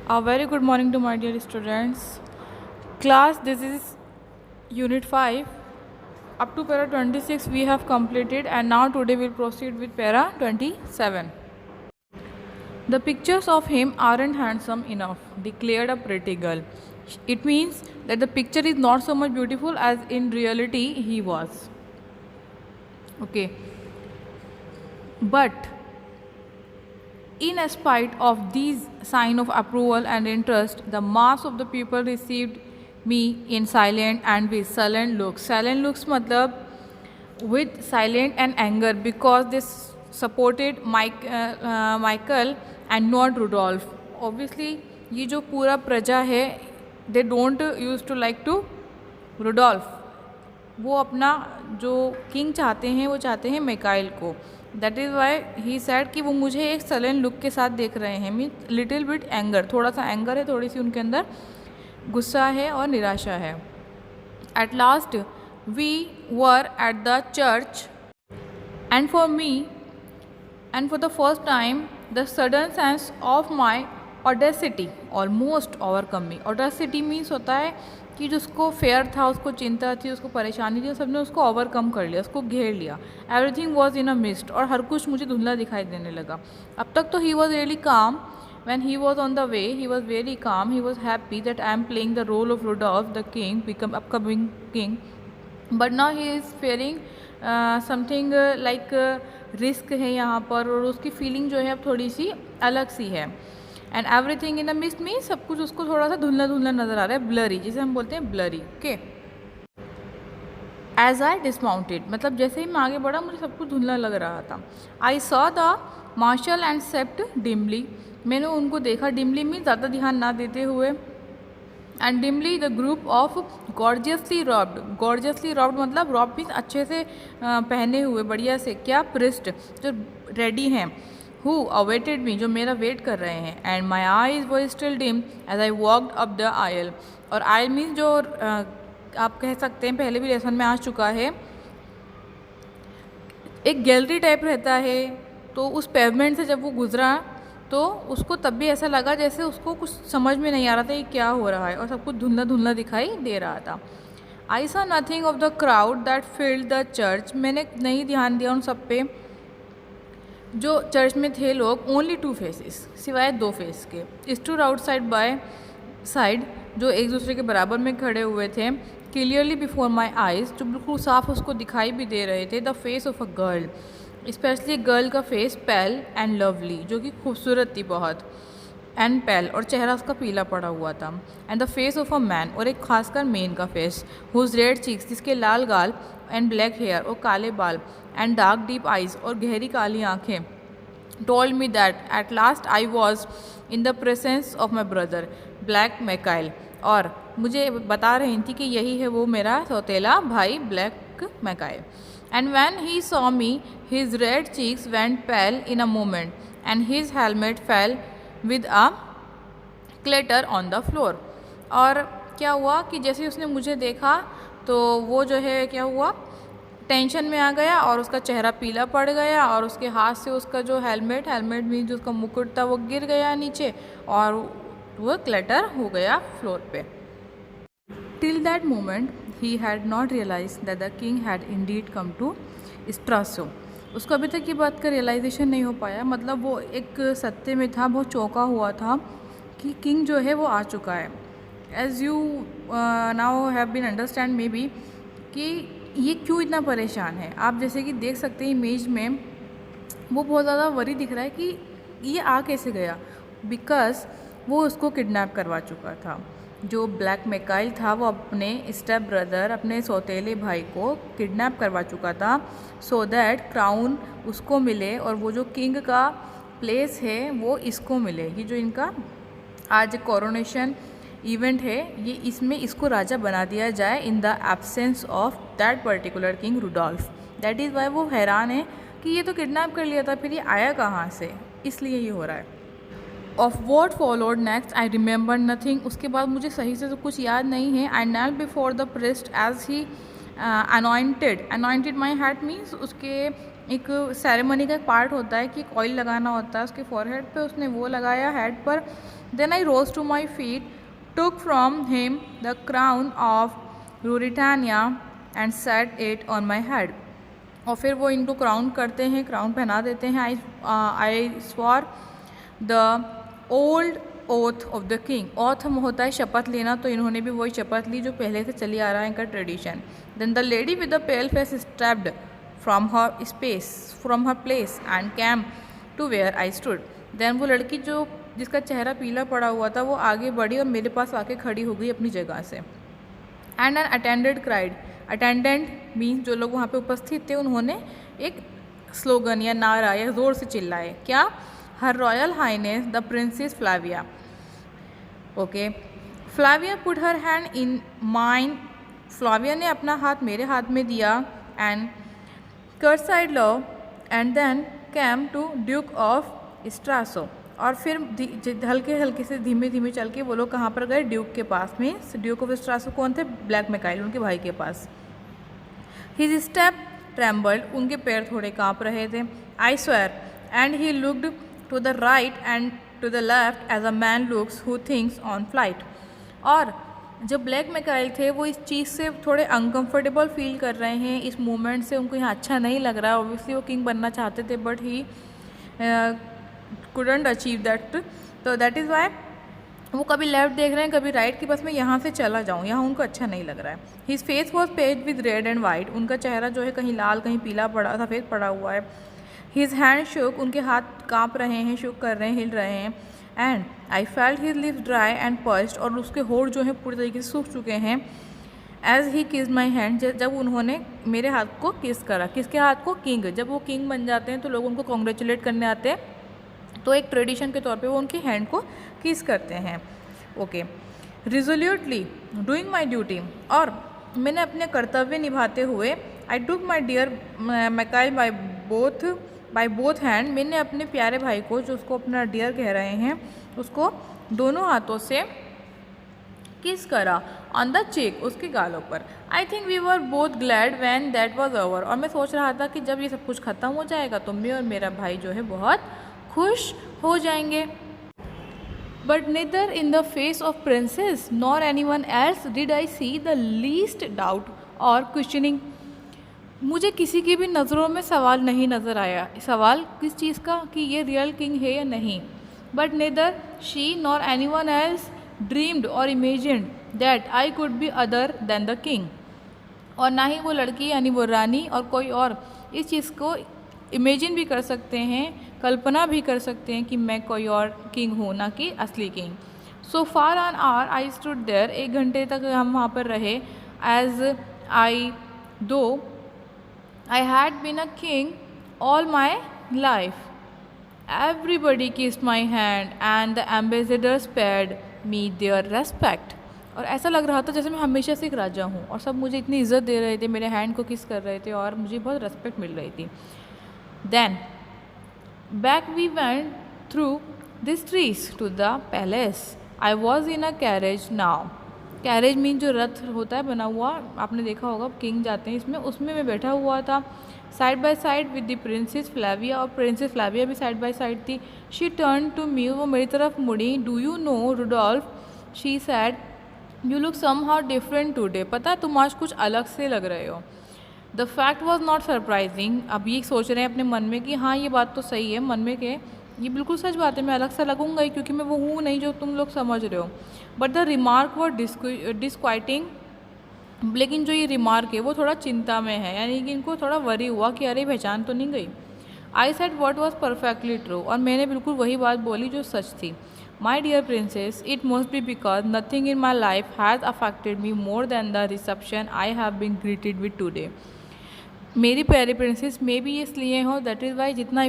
A very good morning to my dear students. Class, this is Unit 5. Up to Para 26 we have completed, and now today we'll proceed with Para 27. The pictures of him aren't handsome enough, declared a pretty girl. It means that the picture is not so much beautiful as in reality he was. Okay. But in spite of these signs of approval and interest, the mass of the people received me in silent and with sullen looks. Silent looks matlab with silent and anger, because they supported Michael and not Rudolph. Obviously, ये जो पूरा प्रजा है, they don't used to like to Rudolph. वो अपना जो king चाहते हैं वो चाहते हैं मिकाइल को. That is why he sad कि वो मुझे एक सलन लुक के साथ देख रहे हैं. मीन लिटिल बिट एंगर, थोड़ा सा एंगर है, थोड़ी सी उनके अंदर गुस्सा है और निराशा है. At last we were at the church and for me and for the first time the sudden sense of my audacity almost overcome me. Audacity means होता है कि जिसको फेयर था, उसको चिंता थी, उसको परेशानी थी, सबने उसको ओवरकम कर लिया, उसको घेर लिया. Everything was in a mist, और हर कुछ मुझे धुंधला दिखाई देने लगा. अब तक तो ही वॉज रियली काम. When he was on the way, he was very calm. He was happy that I am playing the role of Rudolph, the king, become upcoming king. But now he is fearing something like risk है यहाँ पर, और उसकी feeling जो है अब थोड़ी सी अलग सी है. And everything in the mist mean सब कुछ उसको थोड़ा सा धुंधला धुंधला नज़र आ रहा है, ब्लरी, जिसे हम बोलते हैं blurry. Okay. As I dismounted, मतलब जैसे ही मैं आगे बढ़ा मुझे सब कुछ धुंधला लग रहा था. I saw the marshal and Sapt dimly, मैंने उनको देखा. डिमली में ज़्यादा ध्यान ना देते हुए. And dimly the group of gorgeously robed. Gorgeously robed मतलब रॉब मीन्स अच्छे से पहने हुए, बढ़िया से, क्या, प्रिस्ट, जो रेडी हैं. हु अवेटेड मी, जो मेरा वेट कर रहे हैं. And my eyes were still dim as I walked up the aisle. और आयल मीन्स जो आप कह सकते हैं, पहले भी लेसन में आ चुका है, एक गैलरी टाइप रहता है. तो उस पेवमेंट से जब वो गुजरा तो उसको तब भी ऐसा लगा जैसे उसको कुछ समझ में नहीं आ रहा था ये क्या हो रहा है, और सब कुछ धुंधला धुंधला दिखाई दे रहा था. I saw nothing of the crowd that filled the church, मैंने नहीं ध्यान दिया उन सब पे जो चर्च में थे लोग. ओनली 2 फेसेस, सिवाय 2 फेस के. स्टूड आउटसाइड बाय साइड, जो एक दूसरे के बराबर में खड़े हुए थे. क्लियरली बिफोर माई आइज, जो बिल्कुल साफ उसको दिखाई भी दे रहे थे. The face of a girl, specially girl का फेस, पैल एंड लवली, जो कि खूबसूरत थी बहुत, एंड पैल, और चेहरा उसका पीला पड़ा हुआ था. And the face of a man, और एक खासकर मेन का फेस, हुज रेड चीक्स, जिसके लाल गाल, एंड ब्लैक हेयर, और काले बाल, एंड डार्क डीप आइज, और गहरी काली आँखें. Told me that at last I was in the presence of my brother Black Michael, और मुझे बता रही थी कि यही है वो मेरा सौतेला भाई black मैकाइल. And when he saw me, his red cheeks went pale in a moment, and his helmet fell with a clatter on the floor. और क्या हुआ कि जैसे ही उसने मुझे देखा तो वो जो है क्या हुआ, टेंशन में आ गया, और उसका चेहरा पीला पड़ गया, और उसके हाथ से उसका जो हेलमेट मीन जो उसका मुकुट था वो गिर गया नीचे, और वो क्लटर हो गया फ्लोर पे. Till that moment, he had not realized that the king had indeed come to Strasso. उसको अभी तक ये बात का रियलाइजेशन नहीं हो पाया, मतलब वो एक सत्य में था, बहुत चौंका हुआ था कि किंग जो है वो आ चुका है. As you now have been understand maybe कि ये क्यों इतना परेशान है. आप जैसे कि देख सकते हैं इमेज में, वो बहुत ज़्यादा वरी दिख रहा है कि ये आ कैसे गया, बिकॉज वो उसको किडनैप करवा चुका था. जो ब्लैक मैकाइल था वो अपने स्टेप ब्रदर, अपने सौतेले भाई को किडनैप करवा चुका था, सो दैट क्राउन उसको मिले, और वो जो किंग का प्लेस है वो इसको मिले. ये जो इनका आज कोरोनेशन इवेंट है, ये इसमें इसको राजा बना दिया जाए in the absence of that particular king Rudolf. That is why वो हैरान है कि ये तो किडनैप कर लिया था, फिर ये आया कहाँ से, इसलिए ये हो रहा है. Of what followed next I remember nothing, उसके बाद मुझे सही से तो कुछ याद नहीं है. I knelt before the priest as he anointed my head means उसके एक सेरेमनी का एक पार्ट होता है कि एक ऑयल लगाना होता है उसके फॉरहेड पे, उसने वो लगाया हेड पर. Then I rose to my feet, took from him the crown of Ruritania and set it on my head. और फिर वो इनको क्राउन करते हैं, क्राउन पहना देते हैं. I swore the old oath of the king. Oath होता है शपथ लेना, तो इन्होंने भी वही शपथ ली जो पहले से चली आ रहा है इनका tradition. Then the lady with the pale face stepped from her place and came to where I stood. देन वो लड़की जो जिसका चेहरा पीला पड़ा हुआ था वो आगे बढ़ी और मेरे पास आके खड़ी हो गई अपनी जगह से. And an attendant cried. Attendant means जो लोग वहाँ पे उपस्थित थे उन्होंने एक स्लोगन या नारा या ज़ोर से चिल्लाए. क्या? Her royal highness the princess Flavia. Okay. Flavia put her hand in mine. Flavia ने अपना हाथ मेरे हाथ में दिया. And curtsied low and then came to duke of Strelsau. और फिर हल्के हल्के से धीमे धीमे चल के वो लोग कहाँ पर गए? ड्यूक के पास में. ड्यूक ऑफ स्ट्रासो कौन थे? ब्लैक मिकाइल, उनके भाई के पास. His step trembled. उनके पैर थोड़े काँप रहे थे. I swear. And he looked to the right and to the left as a man looks who thinks on flight. और जो ब्लैक मिकाइल थे वो इस चीज़ से थोड़े अनकंफर्टेबल फील कर रहे हैं. इस मूवमेंट से उनको यहाँ अच्छा नहीं लग रहा है. ऑब्वियसली वो किंग बनना चाहते थे but he couldn't achieve that. तो दैट इज़ वाई वो कभी लेफ्ट देख रहे हैं कभी राइट की, बस मैं यहाँ से चला जाऊँ, यहाँ उनको अच्छा नहीं लग रहा है. His face was paid with red and white. उनका चेहरा जो है कहीं लाल कहीं पीला पड़ा सफ़ेद पड़ा हुआ है. हिज हैंड शुक. उनके हाथ काँप रहे हैं, शुक कर रहे हैं, हिल रहे हैं. And I felt his lips dry and parched. और उसके होठ जो है पूरी तरीके से सूख चुके हैं. As he kissed my hand. जब उन्होंने मेरे हाथ को किस करा. किसके हाथ को? किंग. जब वो किंग बन जाते हैं तो लोग उनको कॉन्ग्रेचुलेट करने आते हैं, तो एक ट्रेडिशन के तौर पे वो उनकी हैंड को किस करते हैं. Okay. Resolutely doing my duty. और मैंने अपने कर्तव्य निभाते हुए I took my dear Michael by both hand. मैंने अपने प्यारे भाई को, जो उसको अपना डियर कह रहे हैं, उसको दोनों हाथों से किस करा. On the cheek. उसके गालों पर. I think we were both glad when that was over. और मैं सोच रहा था कि जब ये सब कुछ ख़त्म हो जाएगा तो मैं और मेरा भाई जो है बहुत खुश हो जाएंगे. But neither in the face of princess nor anyone else did I see the least doubt or questioning. मुझे किसी की भी नज़रों में सवाल नहीं नज़र आया. सवाल किस चीज़ का? कि ये रियल किंग है या नहीं. But neither she nor anyone else dreamed or imagined that I could be other than the king. और ना ही वो लड़की यानी वो रानी और कोई और इस चीज़ को इमेजिन भी कर सकते हैं, कल्पना भी कर सकते हैं कि मैं कोई और किंग हूँ, ना कि असली king. So far on hour I stood there. 1 घंटे तक हम वहाँ पर रहे. As I though I had been a king all my life. Everybody kissed my hand and the ambassadors paid me their respect. और ऐसा लग रहा था जैसे मैं हमेशा से एक राजा हूँ और सब मुझे इतनी इज्जत दे रहे थे, मेरे हैंड को किस कर रहे थे और मुझे बहुत रेस्पेक्ट मिल रही थी. Then back we went through the streets to the palace. I was in a carriage now. Carriage mean जो रथ होता है बना हुआ, आपने देखा होगा किंग जाते हैं इसमें, उसमें मैं बैठा हुआ था. Side by side with the princess Flavia. और प्रिंसेस फ्लाविया भी साइड बाय साइड थी. She turn to me. वो मेरी तरफ मुड़ी. Do you know Rudolf, she said, you look somehow different today. पता है तुम आज कुछ अलग से लग रहे हो. The fact was not surprising. अब ये सोच रहे हैं अपने मन में कि हाँ ये बात तो सही है, मन में के ये बिल्कुल सच बात है, मैं अलग सा लगूंगा ही क्योंकि मैं वो हूँ नहीं जो तुम लोग समझ रहे हो. बट द रिमार्क वर डिस्क्वाइटिंग. लेकिन जो ये रिमार्क है वो थोड़ा चिंता में है, यानी कि इनको थोड़ा वरी हुआ कि अरे पहचान तो नहीं गई. I said what was perfectly true. और मैंने बिल्कुल वही बात बोली जो सच थी. My dear princess, it must be because nothing in my life has affected me more than the reception I have been greeted with today. मेरी प्यारी प्रिंसेस में भी इसलिए हो, दैट इज़ वाई जितना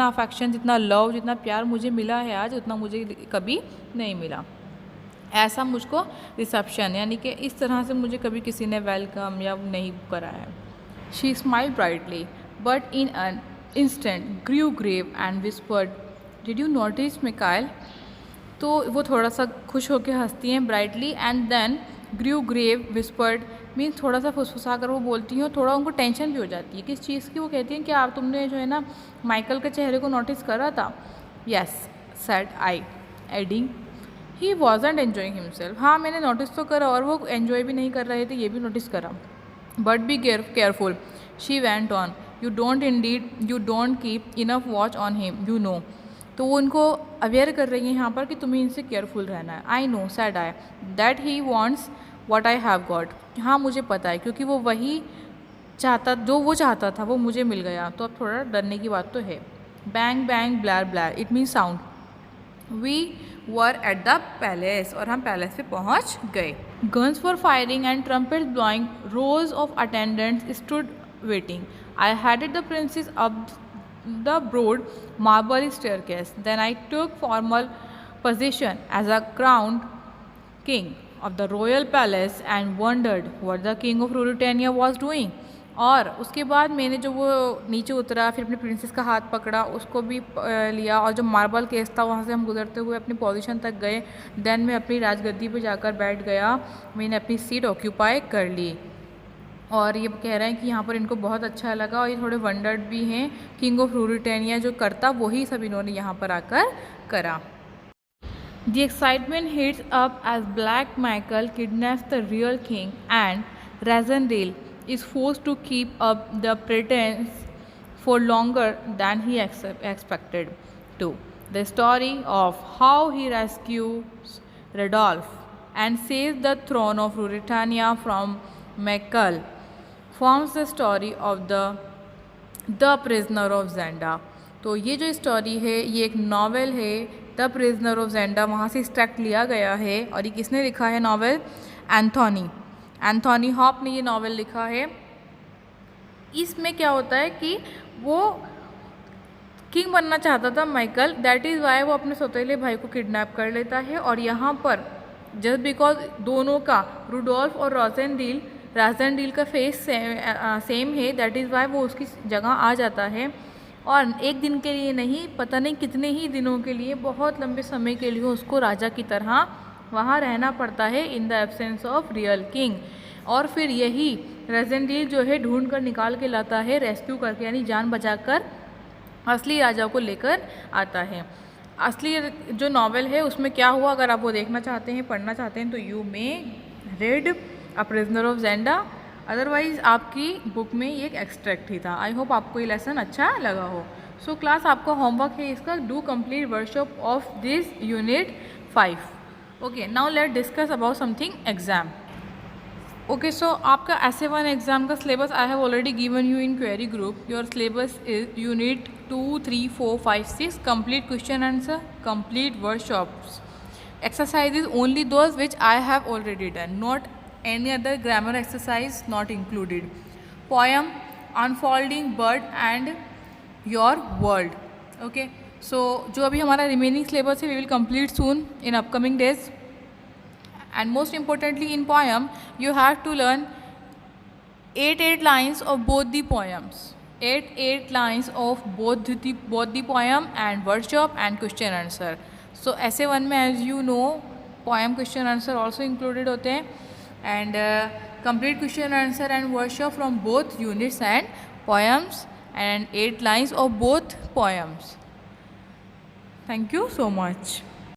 अफेक्शन, जितना लव, जितना प्यार मुझे मिला है आज, उतना मुझे कभी नहीं मिला. ऐसा मुझको रिसेप्शन यानी कि इस तरह से मुझे कभी किसी ने वेलकम या नहीं करा है. She smiled brightly but in an instant grew grave and whispered, did you notice Michael. तो वो थोड़ा सा खुश होकर हंसती हैं brightly and then grew grave whispered, means थोड़ा सा फुसफुसा कर वो बोलती हैं और थोड़ा उनको टेंशन भी हो जाती है। किस चीज़ की? वो कहती हैं कि आप तुमने जो है ना माइकल के चेहरे को नोटिस करा था? Yes said I, adding he wasn't enjoying himself. हाँ मैंने नोटिस तो करा और वो एन्जॉय भी नहीं कर रहे थे, ये भी नोटिस करा। But be careful she went on, you don't keep enough watch on him you know. तो वो उनको अवेयर कर रही हैं यहाँ पर कि तुम्हें इनसे केयरफुल रहना है। I know said I that he wants what I have got. हाँ मुझे पता है, क्योंकि वो वही चाहता जो वो चाहता था वो मुझे मिल गया। तो अब थोड़ा डरने की बात तो है। Bang bang blare blare it mean sound. We were at the palace, और हम पैलेस पे पहुंच गए। Guns were firing and trumpets blowing, rows of attendants stood waiting. I headed the princess up the broad marble staircase. Then I took formal position as a crowned king of the royal palace and wondered what the king of Ruritania was doing. और उसके बाद मैंने जो वो नीचे उतरा, फिर अपने प्रिंसेस का हाथ पकड़ा, उसको भी लिया, और जो मार्बल केस था वहाँ से हम गुजरते हुए अपनी पोजीशन तक गए। देन मैं अपनी राजगद्दी पे जाकर बैठ गया, मैंने अपनी सीट ऑक्यूपाई कर ली। और ये कह रहे हैं कि यहाँ पर इनको बहुत अच्छा लगा और ये थोड़े वंडर्ड भी हैं। किंग ऑफ रूरिटेनिया जो करता वही सब इन्होंने यहाँ पर आकर करा। The excitement hits up as Black Michael kidnaps the real king and Rassendyll is forced to keep up the pretence for longer than he expected to. The story of how he rescues Rudolf and saves the throne of Ruritania from Michael forms the story of the prisoner of Zenda. तो ये जो story है ये एक novel है, the prisoner of जेंडा, वहाँ से extract लिया गया है। और ये किसने लिखा है नावल? एंथोनी हॉप ने ये नावल लिखा है। इसमें क्या होता है कि वो किंग बनना चाहता था माइकल, दैट इज़ वाई वो अपने सौतेले भाई को किडनैप कर लेता है। और यहाँ पर जस्ट बिकॉज दोनों का, रुडोल्फ और राजेंडील का फेस सेम है, दैट इज़ वाई वो उसकी जगह आ जाता है। और एक दिन के लिए नहीं, पता नहीं कितने ही दिनों के लिए, बहुत लंबे समय के लिए उसको राजा की तरह वहाँ रहना पड़ता है इन the absence of real king. और फिर यही राजेंडील जो है ढूंढ कर निकाल के लाता है, रेस्क्यू करके, यानी जान बचाकर असली राजा को लेकर आता है। असली जो नावल है उसमें क्या हुआ, अगर आप वो देखना चाहते हैं, पढ़ना चाहते हैं, तो you may read a prisoner of Zenda. Otherwise आपकी बुक में ये एक एक्सट्रैक्ट ही था। आई होप आपको ये लेसन अच्छा लगा हो। सो क्लास आपका होमवर्क है इसका, do complete workshop of this unit 5। Okay, now let discuss about something exam. Okay, so आपका essay 1 एग्जाम का syllabus I have already given you in query group. Your syllabus is unit 2, 3, 4, 5, 6, complete question answer, complete workshops. Exercises only those which I have already done, not any other grammar exercise not included. Poem, unfolding bird and your world. Okay, so जो अभी हमारा remaining syllabus है we will complete soon in upcoming days. And most importantly in poem you have to learn 8 lines of both the poems. 8 lines of both the poem and workshop and question answer. So essay 1 में as you know poem question answer also included होते हैं, and complete question answer and workshop from both units and poems and 8 lines of both poems. Thank you so much.